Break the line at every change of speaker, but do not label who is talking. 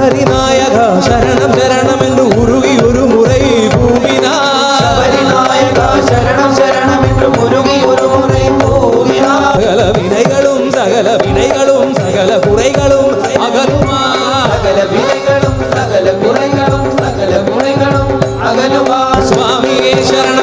சபரிநாயகா சரணம் சரணம் என்று உருகி ஒரு முறை கூவினார்.
சபரிநாயகா சரணம் சரணம் என்று உருகி ஒரு முறை கூவினார்.
சகல வினைகளும் சகல வினைகளும் சகல குறைகளும் அகலுமா.
சகல வினைகளும் சகல குறைகளும் சகல குறைகளும் அகலுமா.
சுவாமியே சரணம்